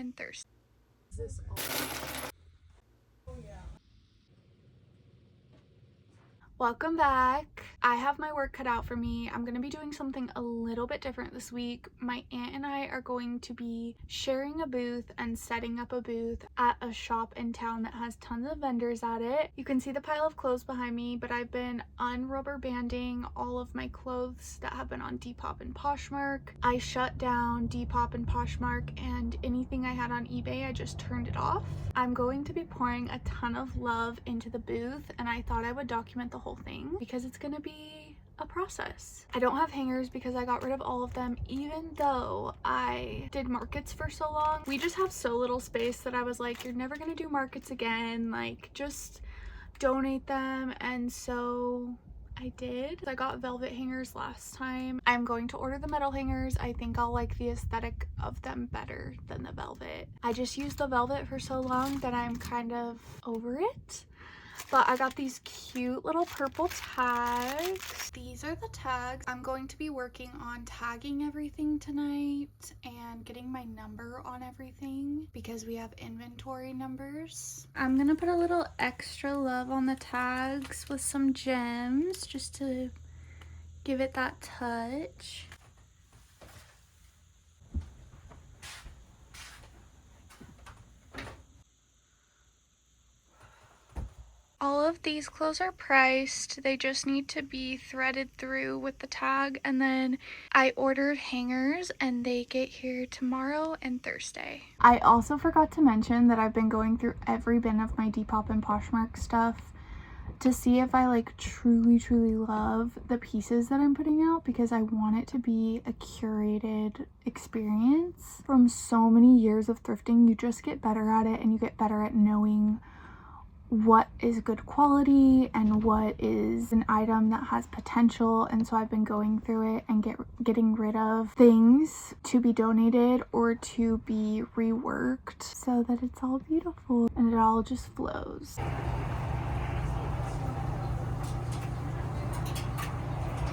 and Thursday. Is this all? Oh yeah. Welcome back. I have my work cut out for me. I'm going to be doing something a little bit different this week. My aunt and I are going to be sharing a booth and setting up a booth at a shop in town that has tons of vendors at it. You can see the pile of clothes behind me, but I've been unrubber banding all of my clothes that have been on Depop and Poshmark. I shut down Depop and Poshmark, and anything I had on eBay, I just turned it off. I'm going to be pouring a ton of love into the booth, and I thought I would document the whole thing because it's gonna be a process. I don't have hangers because I got rid of all of them, even though I did markets for so long. We just have so little space that I was like, you're never gonna do markets again, like just donate them. And so I did. I got velvet hangers last time. I'm going to order the metal hangers. I think I'll like the aesthetic of them better than the velvet. I just used the velvet for so long that I'm kind of over it. But I got these cute little purple tags. These are the tags. I'm going to be working on tagging everything tonight and getting my number on everything because we have inventory numbers. I'm gonna put a little extra love on the tags with some gems just to give it that touch. All of these clothes are priced. They just need to be threaded through with the tag, and then I ordered hangers and they get here tomorrow and Thursday. I also forgot to mention that I've been going through every bin of my Depop and Poshmark stuff to see if I like truly love the pieces that I'm putting out, because I want it to be a curated experience. From so many years of thrifting, you just get better at it, and you get better at knowing what is good quality and what is an item that has potential. And so I've been going through it and getting rid of things to be donated or to be reworked so that it's all beautiful and it all just flows.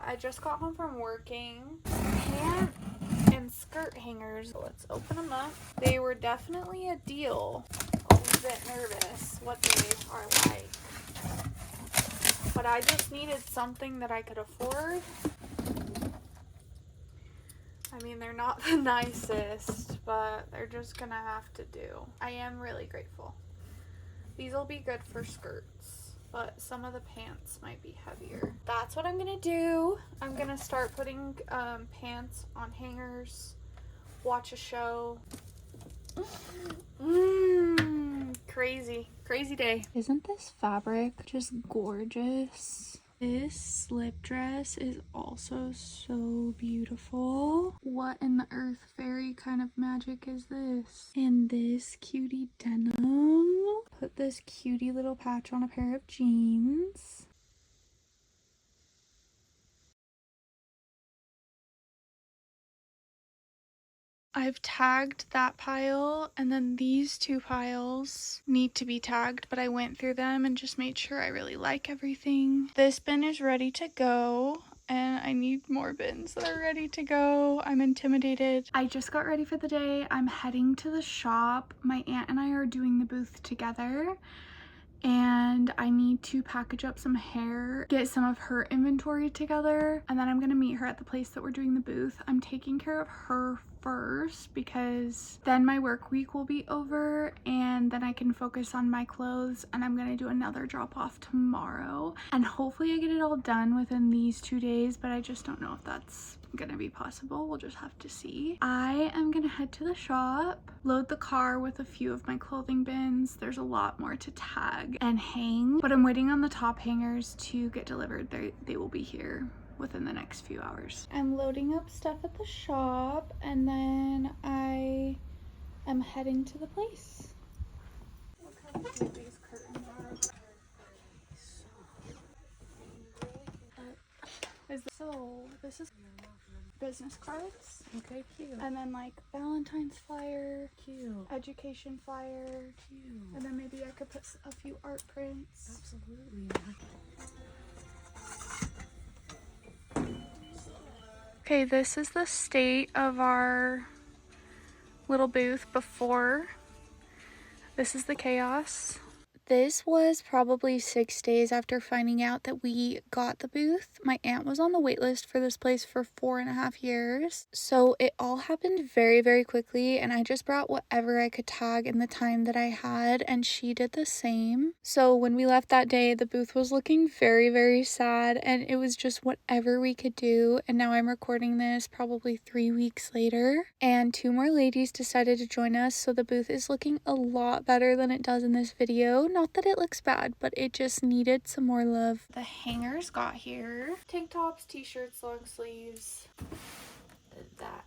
I just got home from working. Pant and skirt hangers. Let's open them up. They were definitely a deal. A bit nervous what they are like, but I just needed something that I could afford. I mean, they're not the nicest, but they're just gonna have to do. I am really grateful. These will be good for skirts, but some of the pants might be heavier. That's what I'm gonna do. I'm gonna start putting pants on hangers, watch a show. Crazy day. Isn't this fabric just gorgeous? This slip dress is also so beautiful. What in the earth fairy kind of magic is this? And this cutie denim. Put this cutie little patch on a pair of jeans. I've tagged that pile, and then these two piles need to be tagged, but I went through them and just made sure I really like everything. This bin is ready to go, and I need more bins that are ready to go. I'm intimidated. I just got ready for the day. I'm heading to the shop. My aunt and I are doing the booth together, and I need to package up some hair, get some of her inventory together, and then I'm gonna meet her at the place that we're doing the booth. I'm taking care of her first because then my work week will be over and then I can focus on my clothes, and I'm gonna do another drop off tomorrow, and hopefully I get it all done within these 2 days, but I just don't know if that's gonna be possible. We'll just have to see. I am gonna head to the shop, load the car with a few of my clothing bins. There's a lot more to tag and hang, but I'm waiting on the top hangers to get delivered. They will be here within the next few hours. I'm loading up stuff at the shop, and then I am heading to the place. Look how cute these curtains are. This is business cards. Okay, cute. And then like Valentine's flyer, Cute. education flyer, Cute. and then maybe I could put a few art prints. Absolutely. Okay, this is the state of our little booth before. This is the chaos. This was probably 6 days after finding out that we got the booth. My aunt was on the wait list for this place for 4.5 years. So it all happened very, very quickly, and I just brought whatever I could tag in the time that I had, and she did the same. So when we left that day, the booth was looking very, very sad, and it was just whatever we could do. And now I'm recording this probably 3 weeks later, and 2 more ladies decided to join us, so the booth is looking a lot better than it does in this video. Not that it looks bad, but it just needed some more love. The hangers got here. Tank tops, t-shirts, long sleeves. That.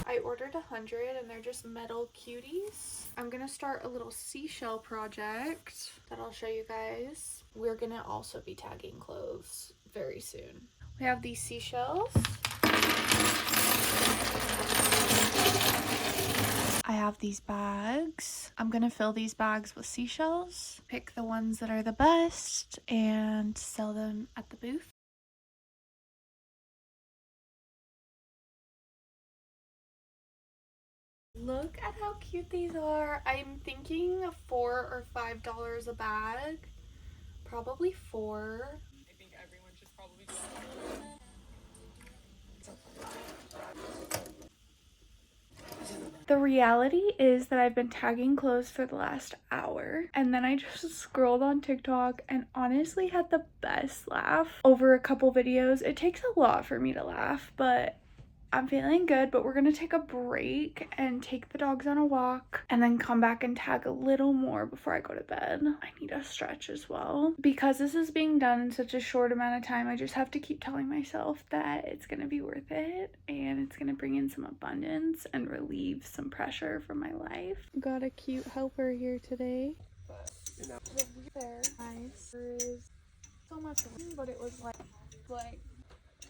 I ordered 100 and they're just metal cuties. I'm gonna start a little seashell project that I'll show you guys. We're gonna also be tagging clothes very soon. We have these seashells. I have these bags. I'm gonna fill these bags with seashells, pick the ones that are the best, and sell them at the booth. Look at how cute these are. I'm thinking $4 or $5 a bag. Probably 4. I think everyone should probably do that. The reality is that I've been tagging clothes for the last hour, and then I just scrolled on TikTok and honestly had the best laugh over a couple videos. It takes a lot for me to laugh, but I'm feeling good. But we're gonna take a break and take the dogs on a walk and then come back and tag a little more before I go to bed. I need a stretch as well. Because this is being done in such a short amount of time, I just have to keep telling myself that it's gonna be worth it and it's gonna bring in some abundance and relieve some pressure from my life. Got a cute helper here today. There, nice. There is so much room, but it was like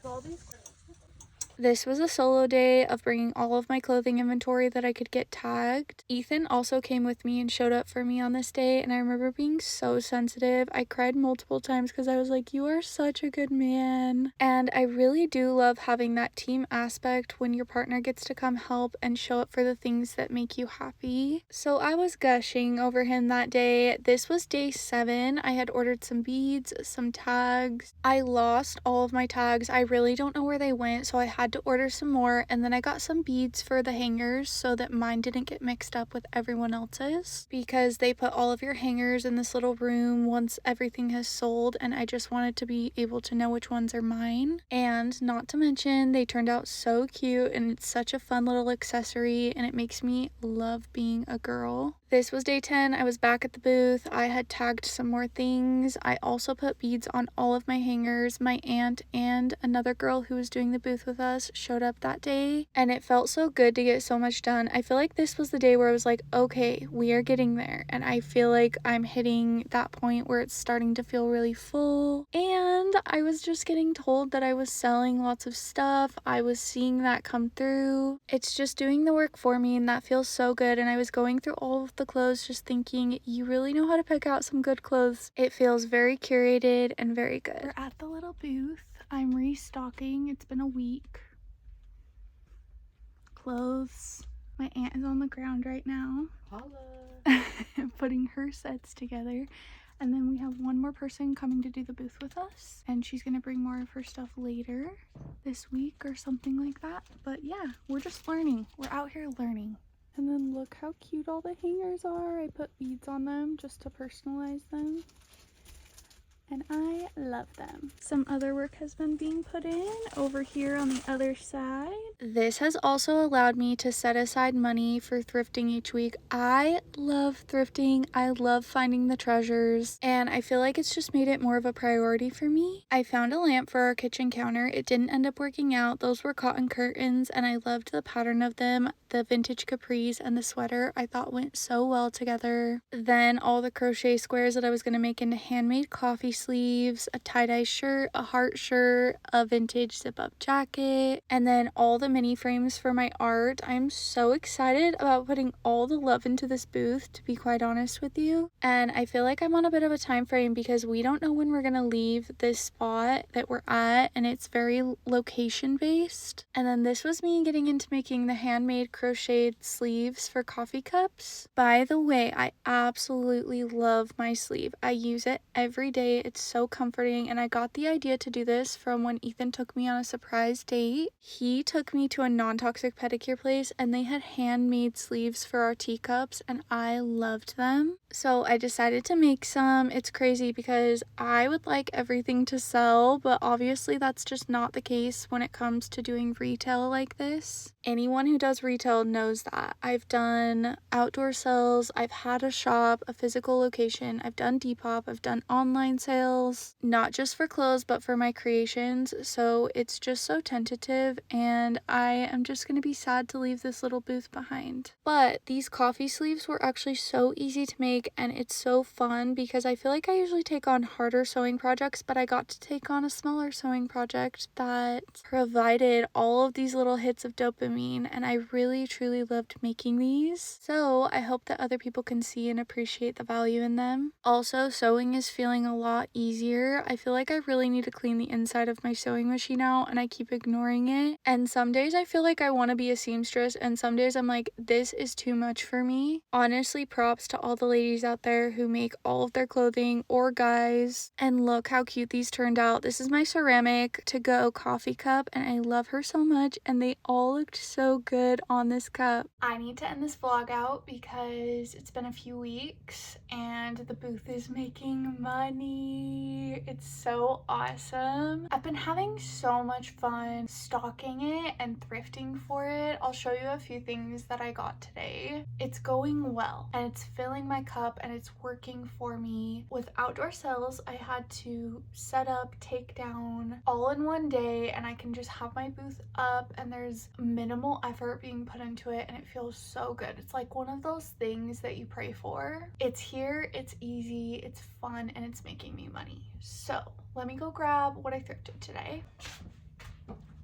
all these. This was a solo day of bringing all of my clothing inventory that I could get tagged. Ethan also came with me and showed up for me on this day, and I remember being so sensitive. I cried multiple times because I was like, you are such a good man. And I really do love having that team aspect when your partner gets to come help and show up for the things that make you happy. So I was gushing over him that day. This was day 7. I had ordered some beads, some tags. I lost all of my tags. I really don't know where they went, so I had to order some more, and then I got some beads for the hangers so that mine didn't get mixed up with everyone else's, because they put all of your hangers in this little room once everything has sold, and I just wanted to be able to know which ones are mine. And not to mention, they turned out so cute, and it's such a fun little accessory, and it makes me love being a girl. This was day 10. I was back at the booth. I had tagged some more things. I also put beads on all of my hangers. My aunt and another girl who was doing the booth with us showed up that day, and it felt so good to get so much done. I feel like this was the day where I was like, okay, we are getting there, and I feel like I'm hitting that point where it's starting to feel really full. And I was just getting told that I was selling lots of stuff. I was seeing that come through. It's just doing the work for me, and that feels so good. And I was going through all of the clothes just thinking, you really know how to pick out some good clothes. It feels very curated and very good. We're at the little booth. I'm restocking. It's been a week. Clothes. My aunt is on the ground right now. Holla. Putting her sets together. And then we have one more person coming to do the booth with us, and she's gonna bring more of her stuff later this week or something like that. But yeah, we're just learning. We're out here learning. And then look how cute all the hangers are. I put beads on them just to personalize them, and I love them. Some other work has been being put in over here on the other side. This has also allowed me to set aside money for thrifting each week. I love thrifting. I love finding the treasures, and I feel like it's just made it more of a priority for me. I found a lamp for our kitchen counter. It didn't end up working out. Those were cotton curtains, and I loved the pattern of them. The vintage capris and the sweater I thought went so well together. Then all the crochet squares that I was going to make into handmade coffee sleeves, a tie-dye shirt, a heart shirt, a vintage zip-up jacket, and then all the mini frames for my art. I'm so excited about putting all the love into this booth, to be quite honest with you. And I feel like I'm on a bit of a time frame because we don't know when we're gonna leave this spot that we're at, and it's very location based. And then this was me getting into making the handmade crocheted sleeves for coffee cups. By the way, I absolutely love my sleeve. I use it every day. It's so comforting, and I got the idea to do this from when Ethan took me on a surprise date. He took me to a non-toxic pedicure place and they had handmade sleeves for our teacups, and I loved them. So I decided to make some. It's crazy because I would like everything to sell, but obviously that's just not the case when it comes to doing retail like this. Anyone who does retail knows that. I've done outdoor sales, I've had a shop, a physical location, I've done Depop, I've done online sales, not just for clothes but for my creations, so it's just so tentative, and I am just gonna be sad to leave this little booth behind. But these coffee sleeves were actually so easy to make, and it's so fun because I feel like I usually take on harder sewing projects, but I got to take on a smaller sewing project that provided all of these little hits of dopamine, and I really truly loved making these. So I hope that other people can see and appreciate the value in them. Also, sewing is feeling a lot easier. I feel like I really need to clean the inside of my sewing machine out, and I keep ignoring it. And some days I feel like I want to be a seamstress, and some days I'm like, this is too much for me. Honestly, props to all the ladies out there who make all of their clothing, or guys. And look how cute these turned out. This is my ceramic to-go coffee cup, and I love her so much, and they all looked so good on this cup. I need to end this vlog out because it's been a few weeks and the booth is making money. It's so awesome. I've been having so much fun stocking it and thrifting for it. I'll show you a few things that I got today. It's going well and it's filling my cup and it's working for me. With outdoor sales, I had to set up, take down all in one day, and I can just have my booth up and there's minimal effort being put into it and it feels so good. It's like one of those things that you pray for. It's here, it's easy, it's fun, and it's making me money. So let me go grab what I thrifted today.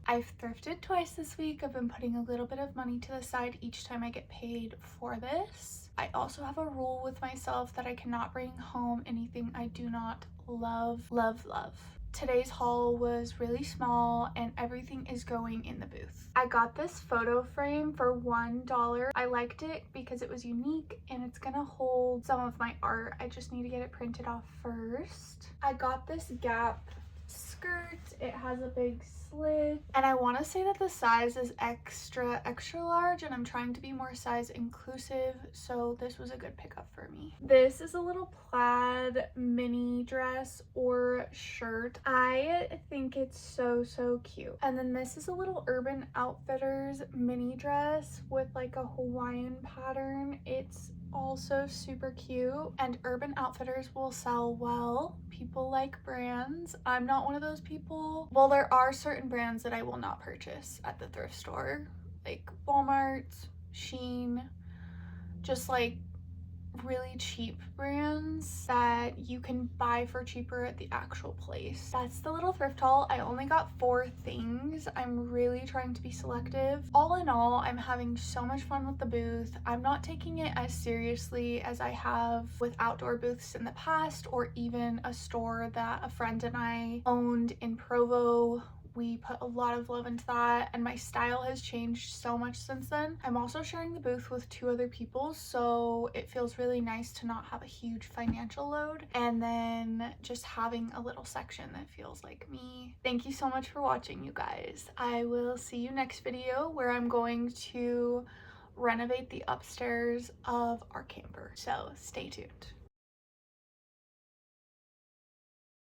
I've thrifted twice this week. I've been putting a little bit of money to the side each time I get paid for this. I also have a rule with myself that I cannot bring home anything I do not love. Today's haul was really small and everything is going in the booth. I got this photo frame for $1. I liked it because it was unique and it's gonna hold some of my art. I just need to get it printed off first. I got this Gap skirt. It has a big slit and I want to say that the size is extra large, and I'm trying to be more size inclusive, so this was a good pickup for me. This is a little plaid mini dress or shirt. I think it's so cute. And then this is a little Urban Outfitters mini dress with like a Hawaiian pattern. It's also super cute, and Urban Outfitters will sell well. People like brands. I'm not one of those people. Well, there are certain brands that I will not purchase at the thrift store, like Walmart, Shein, just like really cheap brands that you can buy for cheaper at the actual place. That's the little thrift haul. I only got 4 things. I'm really trying to be selective. All in all, I'm having so much fun with the booth. I'm not taking it as seriously as I have with outdoor booths in the past, or even a store that a friend and I owned in Provo. We put a lot of love into that, and my style has changed so much since then. I'm also sharing the booth with 2 other people, so it feels really nice to not have a huge financial load, and then just having a little section that feels like me. Thank you so much for watching, you guys. I will see you next video where I'm going to renovate the upstairs of our camper, so stay tuned.